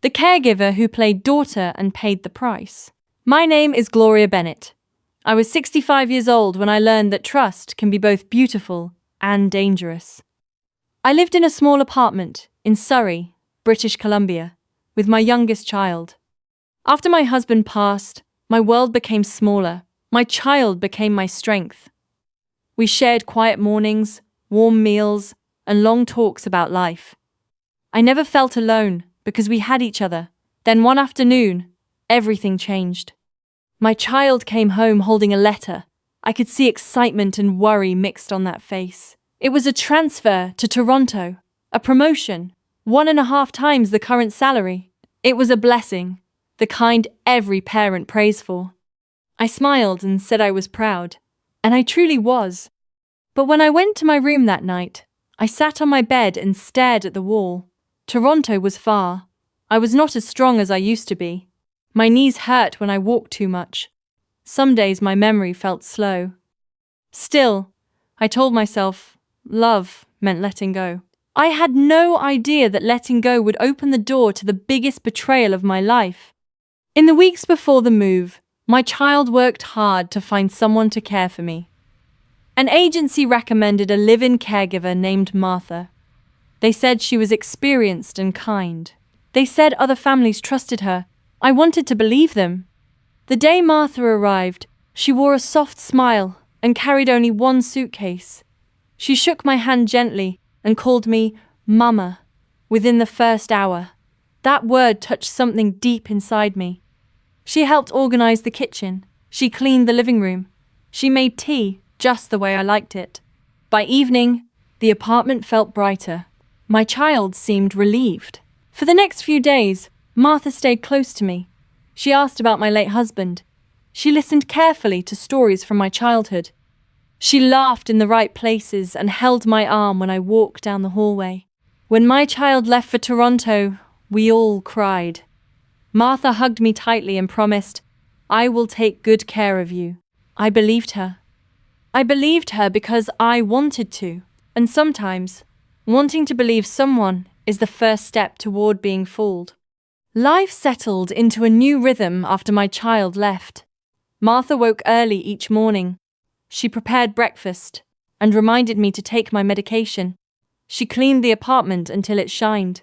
the caregiver who played daughter and paid the price. My name is Gloria Bennett. I was 65 years old when I learned that trust can be both beautiful and dangerous. I lived in a small apartment in Surrey, British Columbia, with my youngest child. After my husband passed, my world became smaller. My child became my strength. We shared quiet mornings, warm meals, and long talks about life. I never felt alone because we had each other. Then one afternoon, everything changed. My child came home holding a letter. I could see excitement and worry mixed on that face. It was a transfer to Toronto, a promotion, 1.5 times the current salary. It was a blessing, the kind every parent prays for. I smiled and said I was proud, and I truly was. But when I went to my room that night, I sat on my bed and stared at the wall. Toronto was far. I was not as strong as I used to be. My knees hurt when I walked too much. Some days my memory felt slow. Still, I told myself, love meant letting go. I had no idea that letting go would open the door to the biggest betrayal of my life. In the weeks before the move, my child worked hard to find someone to care for me. An agency recommended a live-in caregiver named Martha. They said she was experienced and kind. They said other families trusted her. I wanted to believe them. The day Martha arrived, she wore a soft smile and carried only one suitcase. She shook my hand gently and called me Mama within the first hour. That word touched something deep inside me. She helped organize the kitchen. She cleaned the living room. She made tea just the way I liked it. By evening, the apartment felt brighter. My child seemed relieved. For the next few days, Martha stayed close to me. She asked about my late husband. She listened carefully to stories from my childhood. She laughed in the right places and held my arm when I walked down the hallway. When my child left for Toronto, we all cried. Martha hugged me tightly and promised, I will take good care of you. I believed her. I believed her because I wanted to. And sometimes, wanting to believe someone is the first step toward being fooled. Life settled into a new rhythm after my child left. Martha woke early each morning. She prepared breakfast and reminded me to take my medication. She cleaned the apartment until it shined.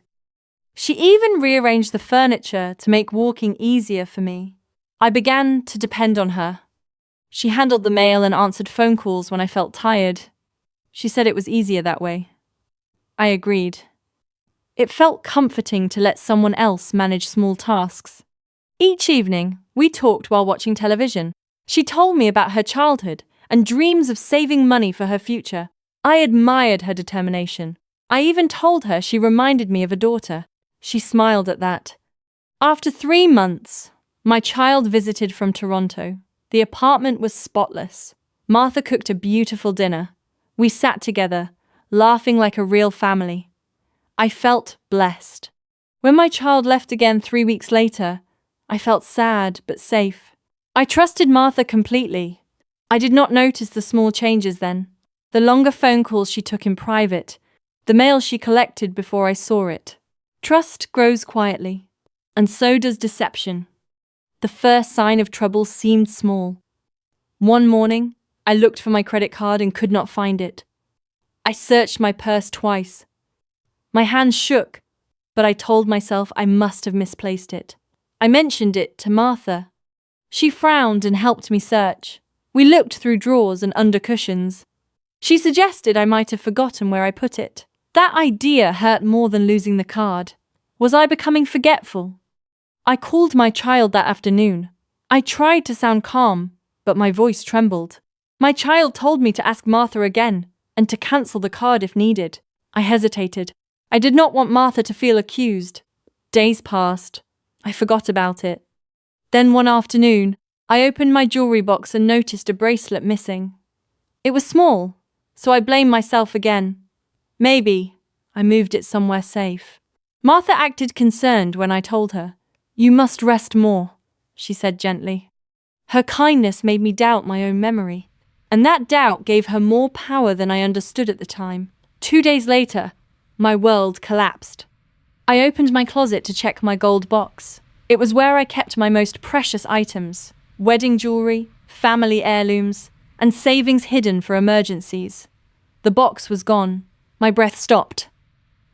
She even rearranged the furniture to make walking easier for me. I began to depend on her. She handled the mail and answered phone calls when I felt tired. She said it was easier that way. I agreed. It felt comforting to let someone else manage small tasks. Each evening, we talked while watching television. She told me about her childhood and dreams of saving money for her future. I admired her determination. I even told her she reminded me of a daughter. She smiled at that. After 3 months, my child visited from Toronto. The apartment was spotless. Martha cooked a beautiful dinner. We sat together, laughing like a real family. I felt blessed. When my child left again 3 weeks later, I felt sad but safe. I trusted Martha completely. I did not notice the small changes then. The longer phone calls she took in private, the mail she collected before I saw it. Trust grows quietly, and so does deception. The first sign of trouble seemed small. One morning, I looked for my credit card and could not find it. I searched my purse twice. My hands shook, but I told myself I must have misplaced it. I mentioned it to Martha. She frowned and helped me search. We looked through drawers and under cushions. She suggested I might have forgotten where I put it. That idea hurt more than losing the card. Was I becoming forgetful? I called my child that afternoon. I tried to sound calm, but my voice trembled. My child told me to ask Martha again and to cancel the card if needed. I hesitated. I did not want Martha to feel accused. Days passed. I forgot about it. Then one afternoon, I opened my jewelry box and noticed a bracelet missing. It was small, so I blamed myself again. Maybe I moved it somewhere safe. Martha acted concerned when I told her. You must rest more, she said gently. Her kindness made me doubt my own memory, and that doubt gave her more power than I understood at the time. 2 days later, my world collapsed. I opened my closet to check my gold box. It was where I kept my most precious items: wedding jewelry, family heirlooms, and savings hidden for emergencies. The box was gone. My breath stopped.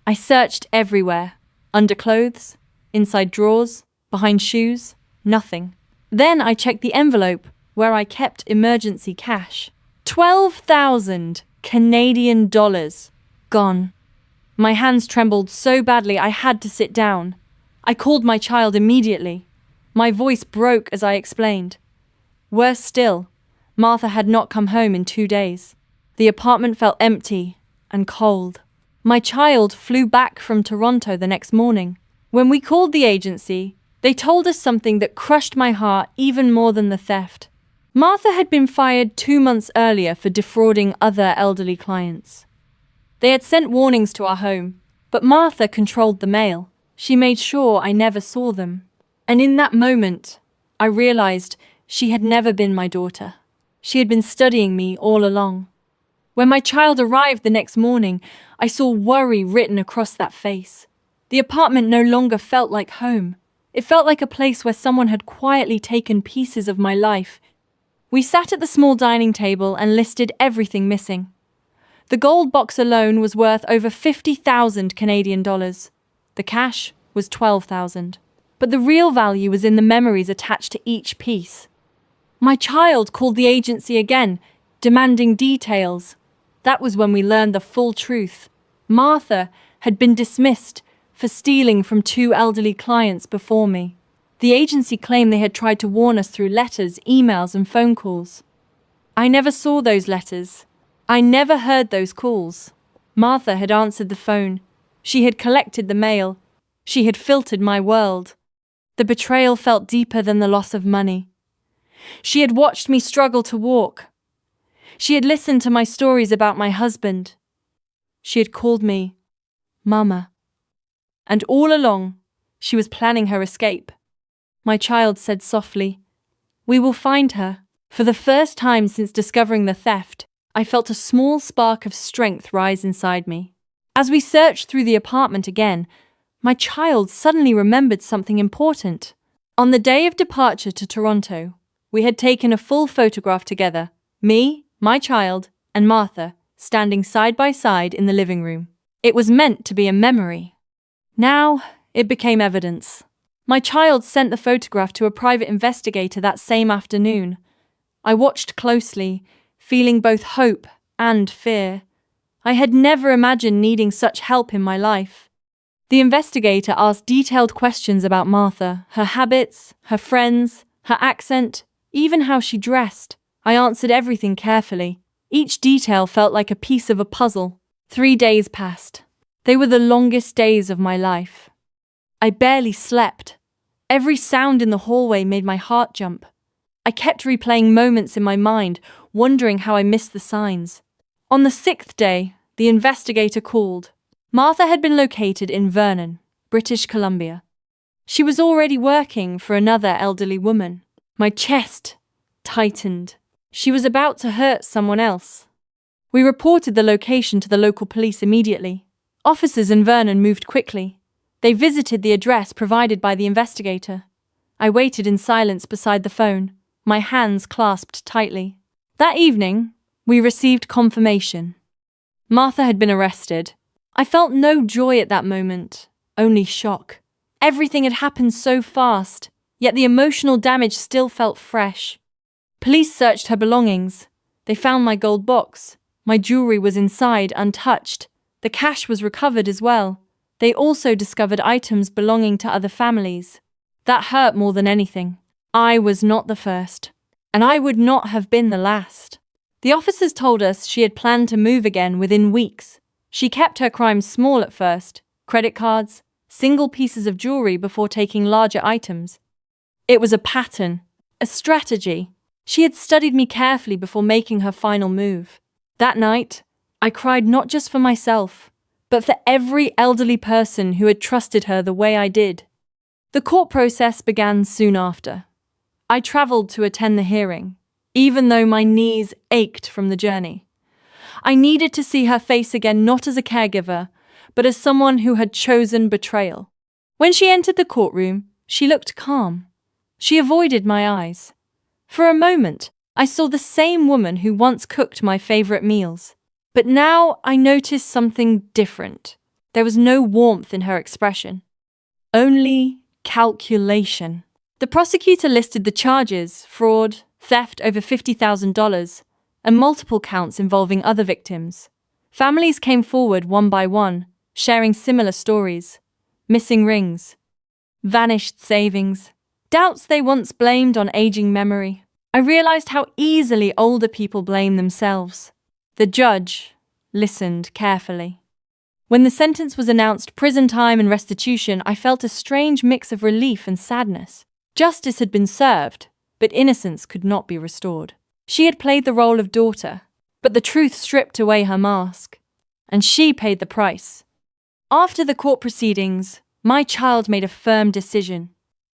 I searched everywhere: underclothes, inside drawers, behind shoes, nothing. Then I checked the envelope where I kept emergency cash. 12,000 Canadian dollars. Gone. My hands trembled so badly I had to sit down. I called my child immediately. My voice broke as I explained. Worse still, Martha had not come home in 2 days. The apartment felt empty and cold. My child flew back from Toronto the next morning. When we called the agency, they told us something that crushed my heart even more than the theft. Martha had been fired 2 months earlier for defrauding other elderly clients. They had sent warnings to our home, but Martha controlled the mail. She made sure I never saw them. And in that moment, I realized she had never been my daughter. She had been studying me all along. When my child arrived the next morning, I saw worry written across that face. The apartment no longer felt like home. It felt like a place where someone had quietly taken pieces of my life. We sat at the small dining table and listed everything missing. The gold box alone was worth over 50,000 Canadian dollars. The cash was 12,000. But the real value was in the memories attached to each piece. My child called the agency again, demanding details. That was when we learned the full truth. Martha had been dismissed for stealing from 2 elderly clients before me. The agency claimed they had tried to warn us through letters, emails, and phone calls. I never saw those letters. I never heard those calls. Martha had answered the phone. She had collected the mail. She had filtered my world. The betrayal felt deeper than the loss of money. She had watched me struggle to walk. She had listened to my stories about my husband. She had called me Mama. And all along, she was planning her escape. My child said softly, "We will find her." For the first time since discovering the theft, I felt a small spark of strength rise inside me. As we searched through the apartment again, my child suddenly remembered something important. On the day of departure to Toronto, we had taken a full photograph together, me, my child, and Martha, standing side by side in the living room. It was meant to be a memory. Now, it became evidence. My child sent the photograph to a private investigator that same afternoon. I watched closely, feeling both hope and fear. I had never imagined needing such help in my life. The investigator asked detailed questions about Martha, her habits, her friends, her accent, even how she dressed. I answered everything carefully. Each detail felt like a piece of a puzzle. 3 days passed. They were the longest days of my life. I barely slept. Every sound in the hallway made my heart jump. I kept replaying moments in my mind, wondering how I missed the signs. On the 6th day, the investigator called. Martha had been located in Vernon, British Columbia. She was already working for another elderly woman. My chest tightened. She was about to hurt someone else. We reported the location to the local police immediately. Officers in Vernon moved quickly. They visited the address provided by the investigator. I waited in silence beside the phone, my hands clasped tightly. That evening, we received confirmation. Martha had been arrested. I felt no joy at that moment, only shock. Everything had happened so fast, yet the emotional damage still felt fresh. Police searched her belongings. They found my gold box. My jewelry was inside, untouched. The cash was recovered as well. They also discovered items belonging to other families. That hurt more than anything. I was not the first, and I would not have been the last. The officers told us she had planned to move again within weeks. She kept her crimes small at first: credit cards, single pieces of jewelry before taking larger items. It was a pattern, a strategy. She had studied me carefully before making her final move. That night, I cried not just for myself, but for every elderly person who had trusted her the way I did. The court process began soon after. I travelled to attend the hearing, even though my knees ached from the journey. I needed to see her face again, not as a caregiver, but as someone who had chosen betrayal. When she entered the courtroom, she looked calm. She avoided my eyes. For a moment, I saw the same woman who once cooked my favorite meals. But now I noticed something different. There was no warmth in her expression. Only calculation. The prosecutor listed the charges: fraud, theft over $50,000, and multiple counts involving other victims. Families came forward one by one, sharing similar stories. Missing rings, vanished savings, doubts they once blamed on aging memory. I realized how easily older people blame themselves. The judge listened carefully. When the sentence was announced, prison time and restitution, I felt a strange mix of relief and sadness. Justice had been served, but innocence could not be restored. She had played the role of daughter, but the truth stripped away her mask, and she paid the price. After the court proceedings, my child made a firm decision.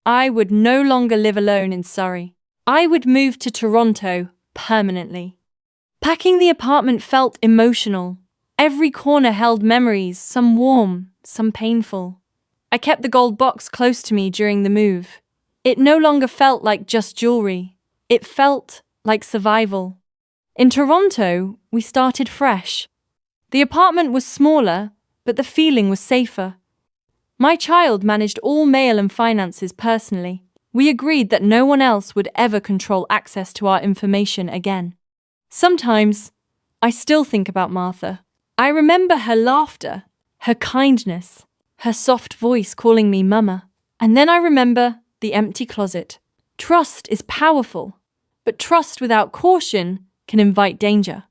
I would no longer live alone in Surrey. I would move to Toronto permanently. Packing the apartment felt emotional. Every corner held memories, some warm, some painful. I kept the gold box close to me during the move. It no longer felt like just jewelry. It felt like survival. In Toronto, we started fresh. The apartment was smaller, but the feeling was safer. My child managed all mail and finances personally. We agreed that no one else would ever control access to our information again. Sometimes, I still think about Martha. I remember her laughter, her kindness, her soft voice calling me Mama. And then I remember the empty closet. Trust is powerful, but trust without caution can invite danger.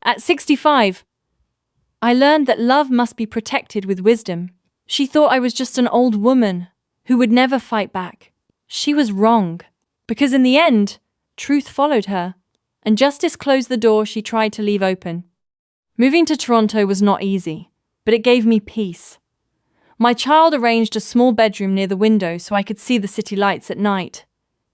At 65, I learned that love must be protected with wisdom. She thought I was just an old woman who would never fight back. She was wrong, because in the end, truth followed her, and justice closed the door she tried to leave open. Moving to Toronto was not easy, but it gave me peace. My child arranged a small bedroom near the window so I could see the city lights at night.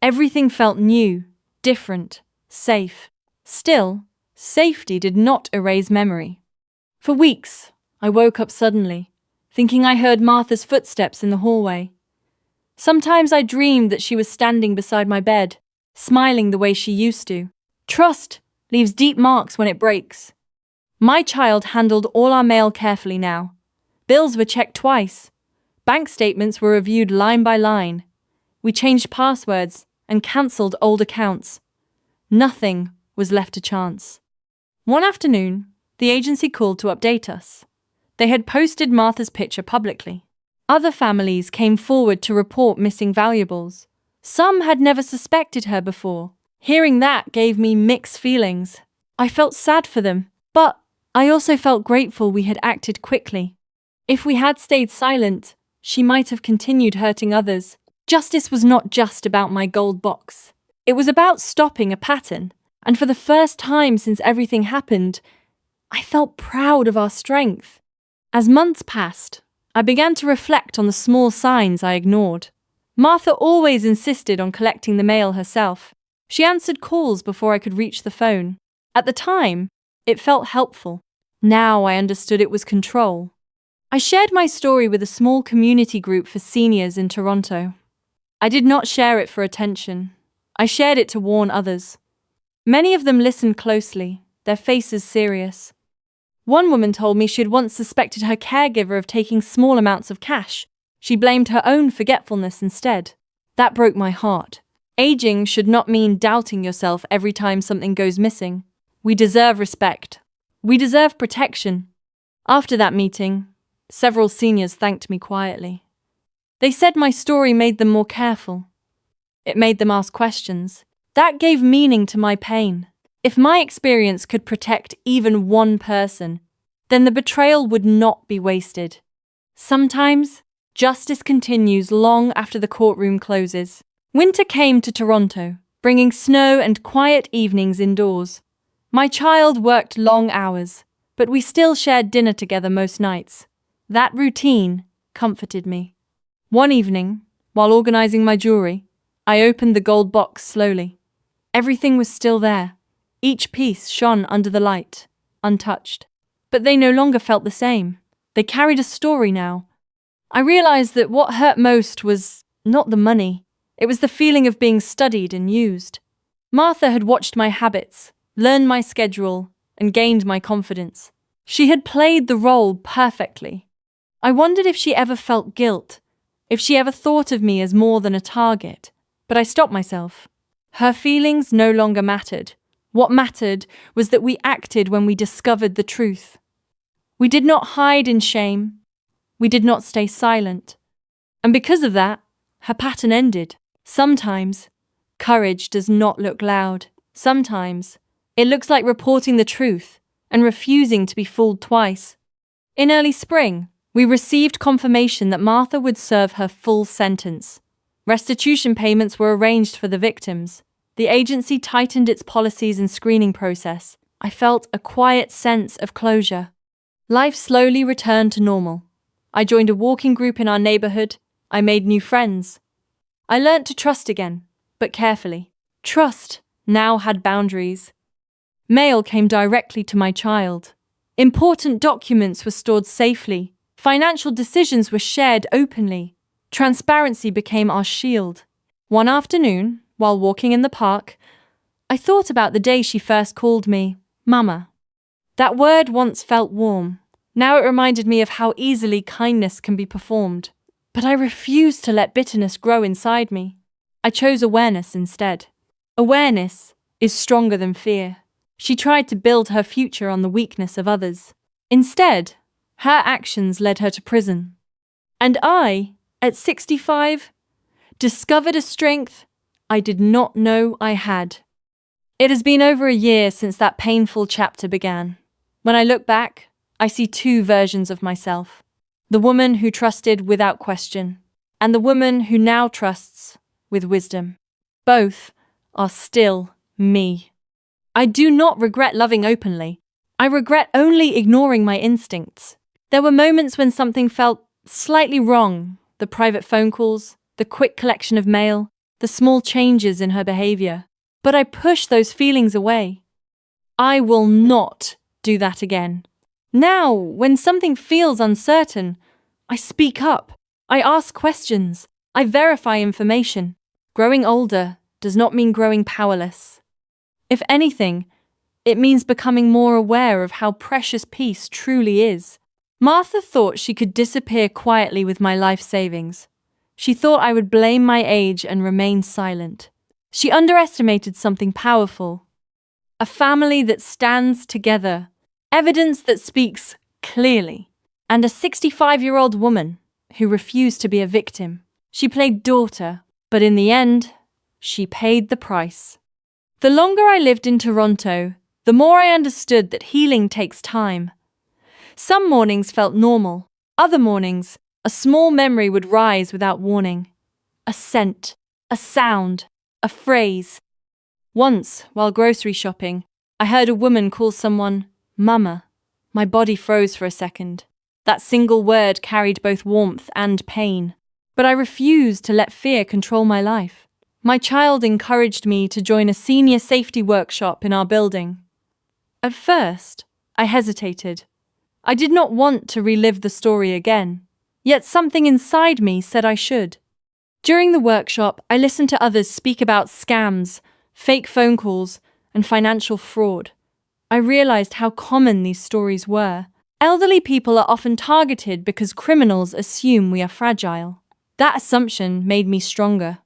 Everything felt new, different, safe. Still, safety did not erase memory. For weeks, I woke up suddenly, thinking I heard Martha's footsteps in the hallway. Sometimes I dreamed that she was standing beside my bed, smiling the way she used to. Trust leaves deep marks when it breaks. My child handled all our mail carefully now. Bills were checked twice. Bank statements were reviewed line by line. We changed passwords and cancelled old accounts. Nothing was left to chance. One afternoon, the agency called to update us. They had posted Martha's picture publicly. Other families came forward to report missing valuables. Some had never suspected her before. Hearing that gave me mixed feelings. I felt sad for them, but I also felt grateful we had acted quickly. If we had stayed silent, she might have continued hurting others. Justice was not just about my gold box. It was about stopping a pattern, and for the first time since everything happened, I felt proud of our strength. As months passed, I began to reflect on the small signs I ignored. Martha always insisted on collecting the mail herself. She answered calls before I could reach the phone. At the time, it felt helpful. Now I understood it was control. I shared my story with a small community group for seniors in Toronto. I did not share it for attention. I shared it to warn others. Many of them listened closely, their faces serious. One woman told me she had once suspected her caregiver of taking small amounts of cash. She blamed her own forgetfulness instead. That broke my heart. Aging should not mean doubting yourself every time something goes missing. We deserve respect. We deserve protection. After that meeting, several seniors thanked me quietly. They said my story made them more careful. It made them ask questions. That gave meaning to my pain. If my experience could protect even one person, then the betrayal would not be wasted. Sometimes, justice continues long after the courtroom closes. Winter came to Toronto, bringing snow and quiet evenings indoors. My child worked long hours, but we still shared dinner together most nights. That routine comforted me. One evening, while organizing my jewelry, I opened the gold box slowly. Everything was still there. Each piece shone under the light, untouched. But they no longer felt the same. They carried a story now. I realized that what hurt most was not the money. It was the feeling of being studied and used. Martha had watched my habits, learned my schedule, and gained my confidence. She had played the role perfectly. I wondered if she ever felt guilt, if she ever thought of me as more than a target. But I stopped myself. Her feelings no longer mattered. What mattered was that we acted when we discovered the truth. We did not hide in shame. We did not stay silent. And because of that, her pattern ended. Sometimes, courage does not look loud. Sometimes, it looks like reporting the truth and refusing to be fooled twice. In early spring, we received confirmation that Martha would serve her full sentence. Restitution payments were arranged for the victims. The agency tightened its policies and screening process. I felt a quiet sense of closure. Life slowly returned to normal. I joined a walking group in our neighborhood. I made new friends. I learnt to trust again, but carefully. Trust now had boundaries. Mail came directly to my child. Important documents were stored safely. Financial decisions were shared openly. Transparency became our shield. One afternoon, while walking in the park, I thought about the day she first called me Mama. That word once felt warm. Now it reminded me of how easily kindness can be performed. But I refused to let bitterness grow inside me. I chose awareness instead. Awareness is stronger than fear. She tried to build her future on the weakness of others. Instead, her actions led her to prison. And I, at 65, discovered a strength I did not know I had. It has been over a year since that painful chapter began. When I look back, I see two versions of myself. The woman who trusted without question, and the woman who now trusts with wisdom. Both are still me. I do not regret loving openly. I regret only ignoring my instincts. There were moments when something felt slightly wrong. The private phone calls, the quick collection of mail, the small changes in her behavior. But I pushed those feelings away. I will not do that again. Now, when something feels uncertain, I speak up. I ask questions. I verify information. Growing older does not mean growing powerless. If anything, it means becoming more aware of how precious peace truly is. Martha thought she could disappear quietly with my life savings. She thought I would blame my age and remain silent. She underestimated something powerful. A family that stands together. Evidence that speaks clearly. And a 65-year-old woman who refused to be a victim. She played daughter, but in the end, she paid the price. The longer I lived in Toronto, the more I understood that healing takes time. Some mornings felt normal. Other mornings, a small memory would rise without warning. A scent, a sound, a phrase. Once, while grocery shopping, I heard a woman call someone Mama. My body froze for a second. That single word carried both warmth and pain. But I refused to let fear control my life. My child encouraged me to join a senior safety workshop in our building. At first, I hesitated. I did not want to relive the story again, yet something inside me said I should. During the workshop, I listened to others speak about scams, fake phone calls, and financial fraud. I realized how common these stories were. Elderly people are often targeted because criminals assume we are fragile. That assumption made me stronger.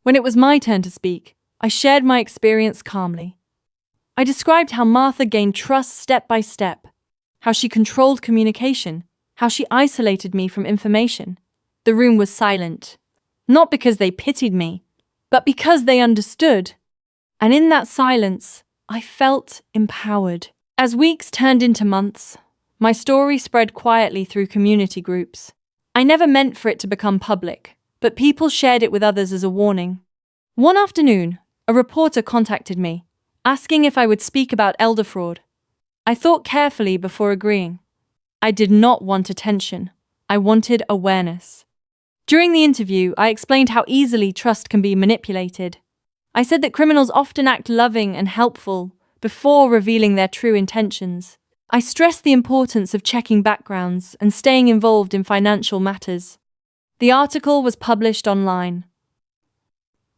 When it was my turn to speak, I shared my experience calmly. I described how Martha gained trust step by step, how she controlled communication, how she isolated me from information. The room was silent, not because they pitied me, but because they understood. And in that silence, I felt empowered. As weeks turned into months, my story spread quietly through community groups. I never meant for it to become public, but people shared it with others as a warning. One afternoon, a reporter contacted me, asking if I would speak about elder fraud. I thought carefully before agreeing. I did not want attention. I wanted awareness. During the interview, I explained how easily trust can be manipulated. I said that criminals often act loving and helpful before revealing their true intentions. I stressed the importance of checking backgrounds and staying involved in financial matters. The article was published online.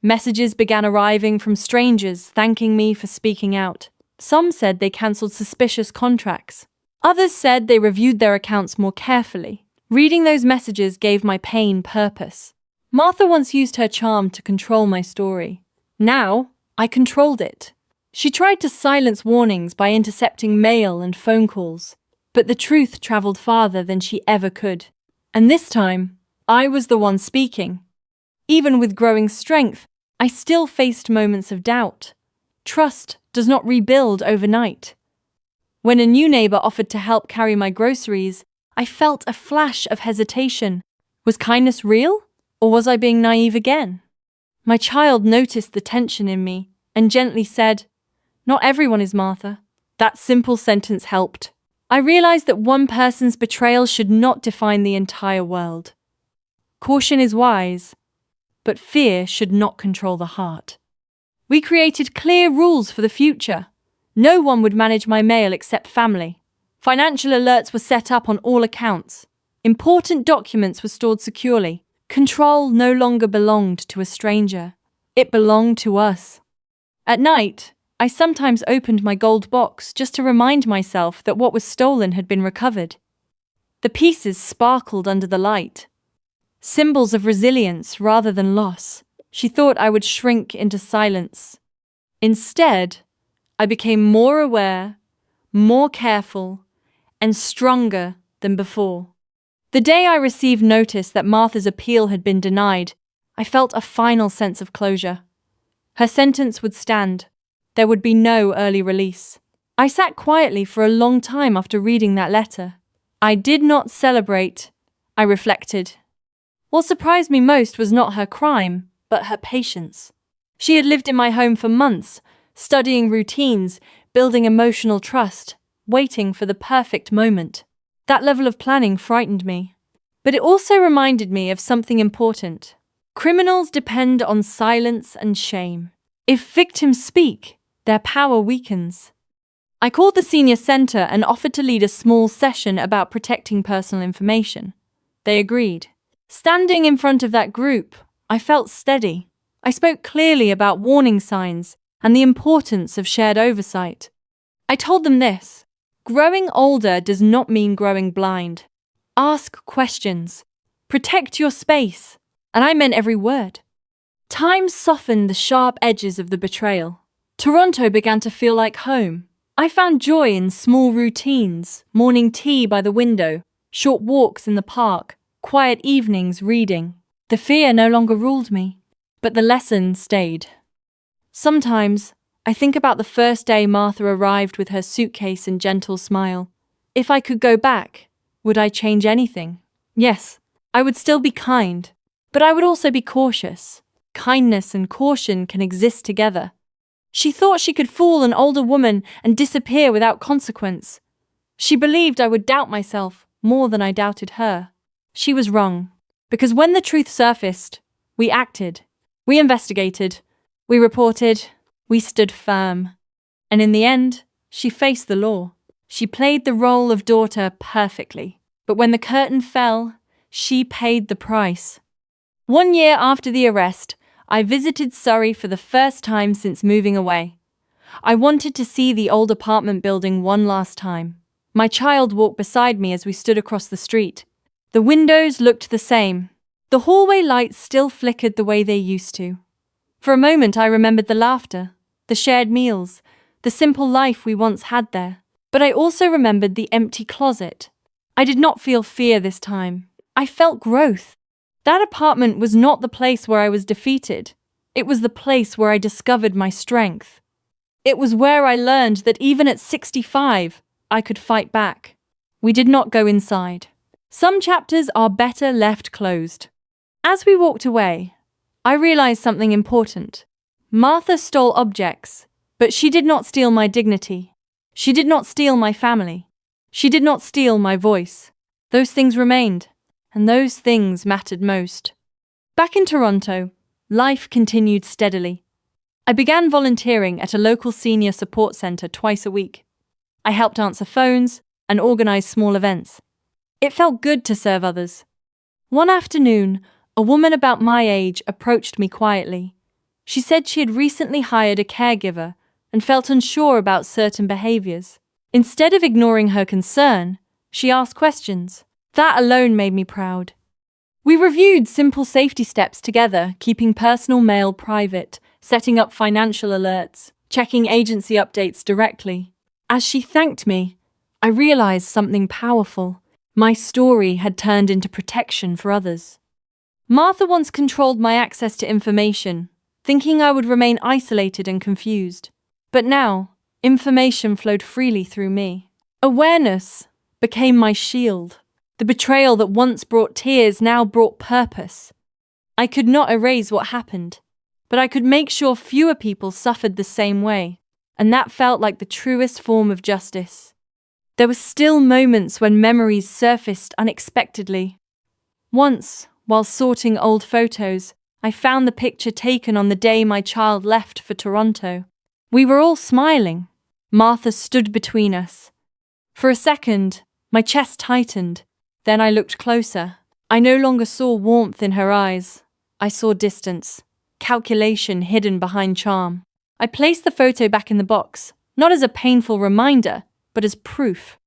Messages began arriving from strangers thanking me for speaking out. Some said they cancelled suspicious contracts. Others said they reviewed their accounts more carefully. Reading those messages gave my pain purpose. Martha once used her charm to control my story. Now, I controlled it. She tried to silence warnings by intercepting mail and phone calls, but the truth traveled farther than she ever could. And this time, I was the one speaking. Even with growing strength, I still faced moments of doubt. Trust does not rebuild overnight. When a new neighbor offered to help carry my groceries, I felt a flash of hesitation. Was kindness real, or was I being naive again? My child noticed the tension in me and gently said, "Not everyone is Martha." That simple sentence helped. I realized that one person's betrayal should not define the entire world. Caution is wise, but fear should not control the heart. We created clear rules for the future. No one would manage my mail except family. Financial alerts were set up on all accounts. Important documents were stored securely. Control no longer belonged to a stranger. It belonged to us. At night, I sometimes opened my gold box just to remind myself that what was stolen had been recovered. The pieces sparkled under the light. Symbols of resilience rather than loss. She thought I would shrink into silence. Instead, I became more aware, more careful, and stronger than before. The day I received notice that Martha's appeal had been denied, I felt a final sense of closure. Her sentence would stand. There would be no early release. I sat quietly for a long time after reading that letter. I did not celebrate, I reflected. What surprised me most was not her crime, but her patience. She had lived in my home for months, studying routines, building emotional trust, waiting for the perfect moment. That level of planning frightened me. But it also reminded me of something important. Criminals depend on silence and shame. If victims speak, their power weakens. I called the senior center and offered to lead a small session about protecting personal information. They agreed. Standing in front of that group, I felt steady. I spoke clearly about warning signs and the importance of shared oversight. I told them this: growing older does not mean growing blind. Ask questions. Protect your space. And I meant every word. Time softened the sharp edges of the betrayal. Toronto began to feel like home. I found joy in small routines, morning tea by the window, short walks in the park, quiet evenings reading. The fear no longer ruled me, but the lesson stayed. Sometimes, I think about the first day Martha arrived with her suitcase and gentle smile. If I could go back, would I change anything? Yes, I would still be kind, but I would also be cautious. Kindness and caution can exist together. She thought she could fool an older woman and disappear without consequence. She believed I would doubt myself more than I doubted her. She was wrong, because when the truth surfaced, we acted, we investigated, we reported, we stood firm. And in the end, she faced the law. She played the role of daughter perfectly. But when the curtain fell, she paid the price. 1 year after the arrest, I visited Surrey for the first time since moving away. I wanted to see the old apartment building one last time. My child walked beside me as we stood across the street. The windows looked the same. The hallway lights still flickered the way they used to. For a moment I remembered the laughter, the shared meals, the simple life we once had there. But I also remembered the empty closet. I did not feel fear this time. I felt growth. That apartment was not the place where I was defeated. It was the place where I discovered my strength. It was where I learned that even at 65, I could fight back. We did not go inside. Some chapters are better left closed. As we walked away, I realized something important. Martha stole objects, but she did not steal my dignity. She did not steal my family. She did not steal my voice. Those things remained. And those things mattered most. Back in Toronto, life continued steadily. I began volunteering at a local senior support centre twice a week. I helped answer phones and organize small events. It felt good to serve others. One afternoon, a woman about my age approached me quietly. She said she had recently hired a caregiver and felt unsure about certain behaviors. Instead of ignoring her concern, she asked questions. That alone made me proud. We reviewed simple safety steps together, keeping personal mail private, setting up financial alerts, checking agency updates directly. As she thanked me, I realized something powerful. My story had turned into protection for others. Martha once controlled my access to information, thinking I would remain isolated and confused. But now, information flowed freely through me. Awareness became my shield. The betrayal that once brought tears now brought purpose. I could not erase what happened, but I could make sure fewer people suffered the same way, and that felt like the truest form of justice. There were still moments when memories surfaced unexpectedly. Once, while sorting old photos, I found the picture taken on the day my child left for Toronto. We were all smiling. Martha stood between us. For a second, my chest tightened. Then I looked closer. I no longer saw warmth in her eyes. I saw distance, calculation hidden behind charm. I placed the photo back in the box, not as a painful reminder, but as proof.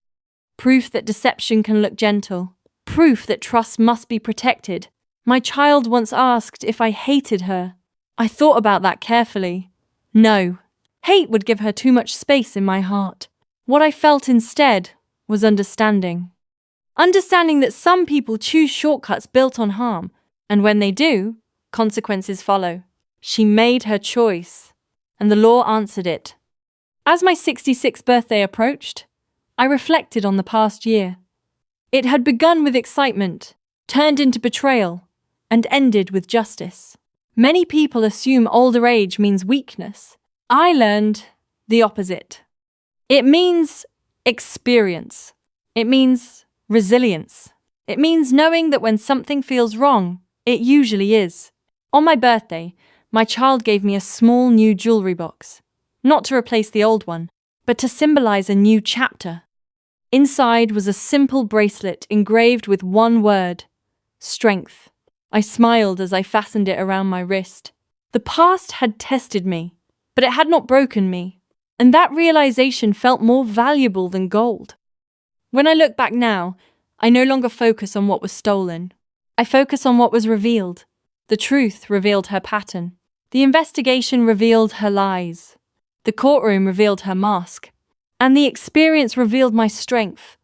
Proof that deception can look gentle. Proof that trust must be protected. My child once asked if I hated her. I thought about that carefully. No. Hate would give her too much space in my heart. What I felt instead was understanding. Understanding that some people choose shortcuts built on harm, and when they do, consequences follow. She made her choice, and the law answered it. As my 66th birthday approached, I reflected on the past year. It had begun with excitement, turned into betrayal, and ended with justice. Many people assume older age means weakness. I learned the opposite. It means experience. It means resilience. It means knowing that when something feels wrong, it usually is. On my birthday, my child gave me a small new jewelry box, not to replace the old one, but to symbolize a new chapter. Inside was a simple bracelet engraved with one word: strength. I smiled as I fastened it around my wrist. The past had tested me, but it had not broken me, and that realization felt more valuable than gold. When I look back now, I no longer focus on what was stolen. I focus on what was revealed. The truth revealed her pattern. The investigation revealed her lies. The courtroom revealed her mask. And the experience revealed my strength.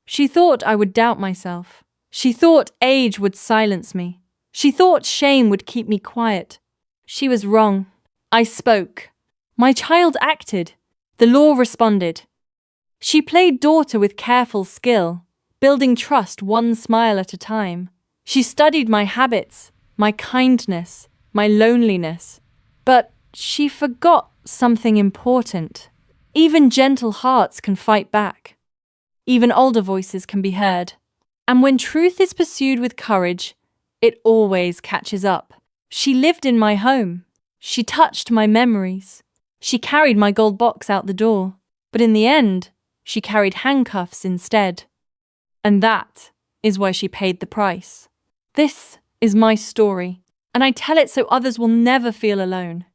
She thought I would doubt myself. She thought age would silence me. She thought shame would keep me quiet. She was wrong. I spoke. My child acted. The law responded. She played daughter with careful skill, building trust one smile at a time. She studied my habits, my kindness, my loneliness. But she forgot something important. Even gentle hearts can fight back. Even older voices can be heard. And when truth is pursued with courage, it always catches up. She lived in my home. She touched my memories. She carried my gold box out the door. But in the end, she carried handcuffs instead. And that is why she paid the price. This is my story, and I tell it so others will never feel alone.